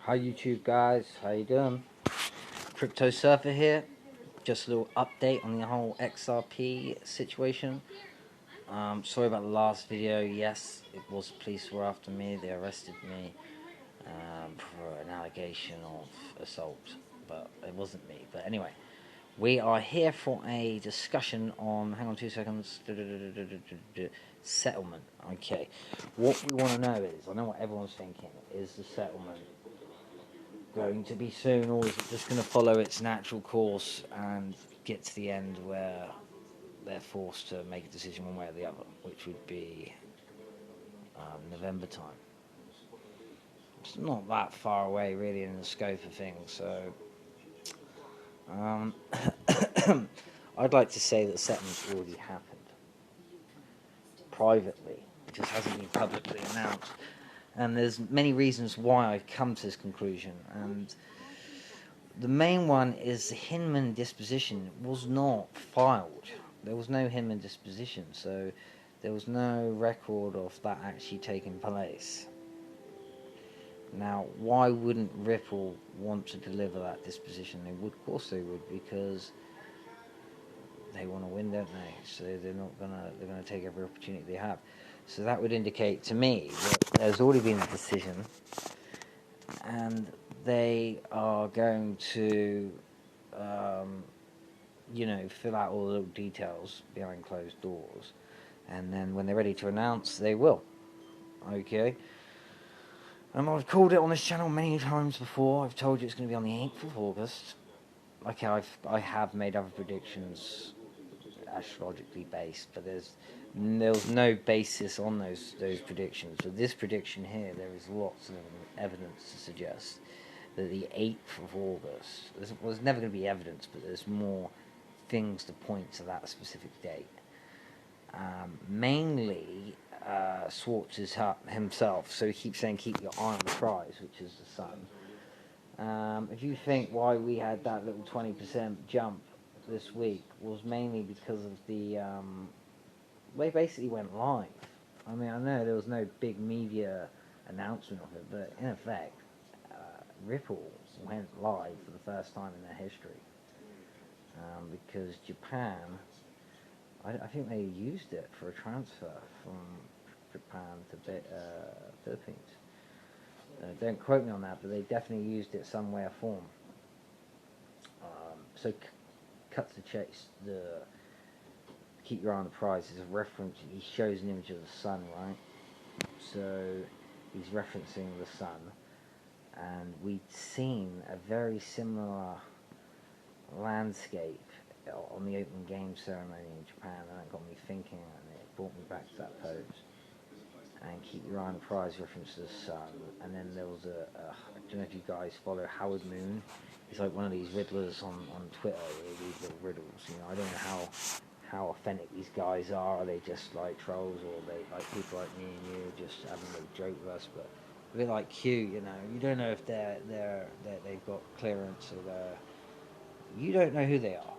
Hi YouTube guys, how you doing? Crypto Surfer here. Just a little update on the whole XRP situation. Sorry about the last video. Yes, it was police were after me. They arrested me for an allegation of assault, but it wasn't me. But anyway, we are here for a discussion on, hang on 2 seconds, settlement. Okay, what we want to know is, I know what everyone's thinking, is the settlement going to be soon, or is it just going to follow its natural course and get to the end where they're forced to make a decision one way or the other, which would be November time? It's not that far away really in the scope of things, so I'd like to say that settlement's already happened privately. It just hasn't been publicly announced, and there's many reasons why I've come to this conclusion, and the main one is the Hinman disposition was not filed. There was no Hinman disposition, so there was no record of that actually taking place. Now, why wouldn't Ripple want to deliver that disposition? They would, of course they would, because they want to win, don't they? So they're gonna take every opportunity they have. So that would indicate to me that there's already been a decision, and they are going to, fill out all the little details behind closed doors, and then when they're ready to announce, they will. Okay. I've called it on this channel many times before. I've told you it's going to be on the 8th of August. Okay, I have made other predictions astrologically based, but there was no basis on those predictions. But this prediction here, there is lots of evidence to suggest that the 8th of August, there's never going to be evidence, but there's more things to point to that specific date. Mainly, Swartz is himself, so he keeps saying keep your eye on the prize, which is the sun. If you think why we had that little 20% jump this week was mainly because of the, they basically went live. I mean, I know there was no big media announcement of it, but in effect, Ripple went live for the first time in their history, because Japan, I think they used it for a transfer from Japan to Philippines. Don't quote me on that, but they definitely used it some way or form. So cut to the chase, the keep your eye on the prize is a reference. He shows an image of the sun, right? So he's referencing the sun, and we'd seen a very similar landscape on the open game ceremony in Japan, and that got me thinking, and it brought me back to that pose. And keep your eye on the prize reference to the sun. And then there was I don't know if you guys follow Howard Moon. He's like one of these riddlers on Twitter, these little riddles. You know, I don't know how authentic these guys are. Are they just like trolls, or are they like people like me and you just having a little joke with us? But a bit like Q, you know, you don't know if they've got clearance, or you don't know who they are.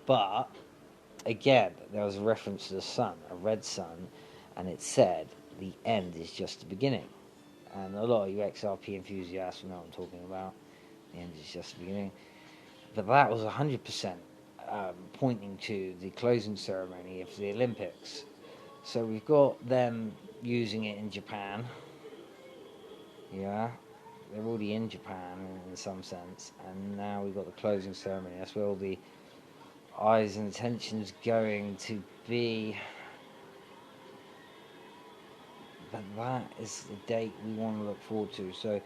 But again, there was a reference to the sun, a red sun, and it said the end is just the beginning. And a lot of you XRP enthusiasts know what I'm talking about. The end is just the beginning. But that was 100% pointing to the closing ceremony of the Olympics. So we've got them using it in Japan. Yeah, they're already in Japan in some sense. And now we've got the closing ceremony. That's where all the eyes and attention's going to be. But that is the date we want to look forward to. So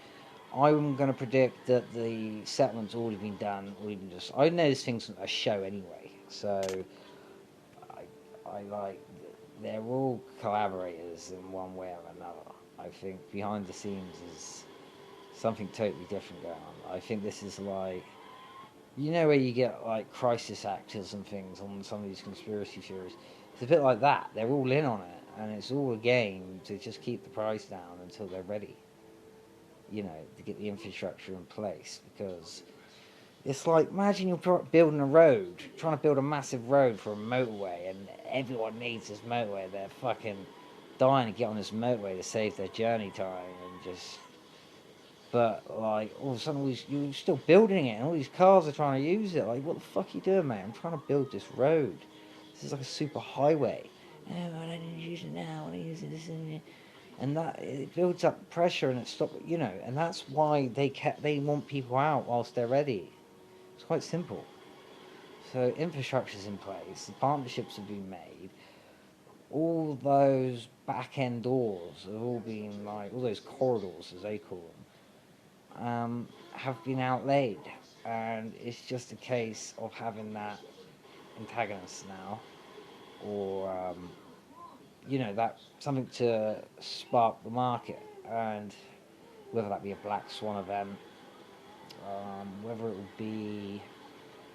I'm going to predict that the settlement's already been done, or even just, I know this thing's a show anyway, so I like, they're all collaborators in one way or another. I think behind the scenes is something totally different going on. I think this is like, you know, where you get like crisis actors and things on some of these conspiracy theories. It's a bit like that. They're all in on it, and it's all a game to just keep the price down until they're ready, you know, to get the infrastructure in place. Because it's like, imagine you're building a road, trying to build a massive road for a motorway, and everyone needs this motorway. They're fucking dying to get on this motorway to save their journey time, and just, But like all of a sudden, you're still building it, and all these cars are trying to use it. Like, what the fuck are you doing, mate? I'm trying to build this road. This is like a super highway. Oh, I don't use it now. I want to use it. And that it builds up pressure, and it stops. And that's why they want people out whilst they're ready. It's quite simple. So infrastructure's in place. The partnerships have been made. All those back end doors have all been like all those corridors, as they call them, have been outlaid, and it's just a case of having that antagonist now, or that something to spark the market, and whether that be a black swan event, whether it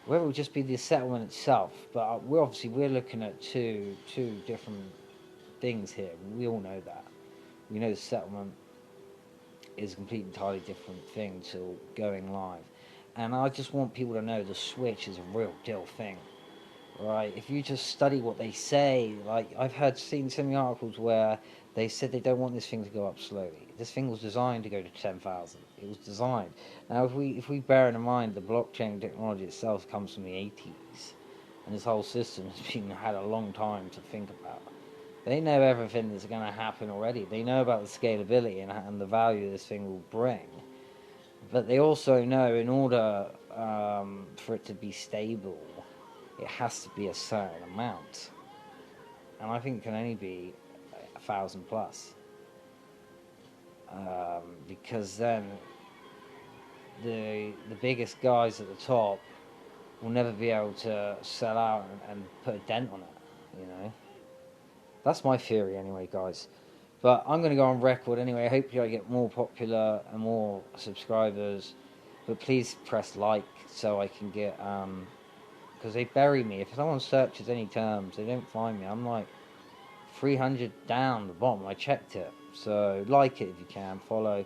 will just be the settlement itself. But we're looking at two different things here. We all know that. We know the settlement is a completely entirely different thing to going live, and I just want people to know the switch is a real deal thing. Right, if you just study what they say, like I've seen so many articles where they said they don't want this thing to go up slowly. This thing was designed to go to 10,000. It was designed. Now, if we bear in mind the blockchain technology itself comes from the 80s, and this whole system has been had a long time to think about. They know everything that's going to happen already. They know about the scalability and the value this thing will bring. But they also know in order for it to be stable, it has to be a certain amount, and I think it can only be 1,000 plus, because then the biggest guys at the top will never be able to sell out and put a dent on it. That's my theory anyway, guys. But I'm going to go on record anyway. Hopefully I get more popular and more subscribers, but please press like so I can get because they bury me. If someone searches any terms, they don't find me. I'm like 300 down the bottom. I checked it. So like it if you can, follow.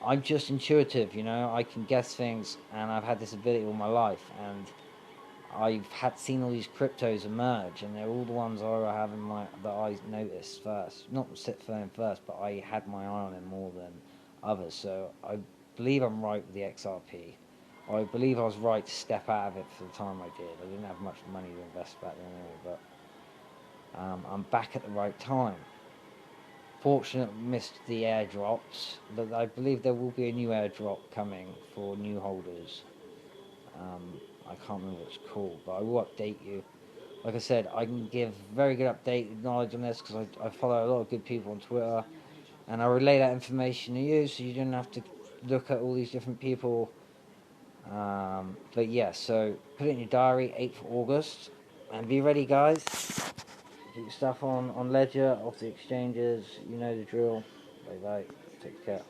I'm just intuitive, I can guess things, and I've had this ability all my life, and I've seen all these cryptos emerge, and they're all the ones that I noticed first. Not set firm first, but I had my eye on them more than others. So I believe I'm right with the XRP. I believe I was right to step out of it for the time I did. I didn't have much money to invest back then anyway, but I'm back at the right time. Fortunately, missed the airdrops, but I believe there will be a new airdrop coming for new holders. I can't remember what it's called, but I will update you. Like I said, I can give very good updated knowledge on this because I follow a lot of good people on Twitter, and I relay that information to you so you don't have to look at all these different people. But yeah, so put it in your diary, 8th of August, and be ready, guys. Get your stuff on Ledger, off the exchanges, you know the drill. Bye bye, take care.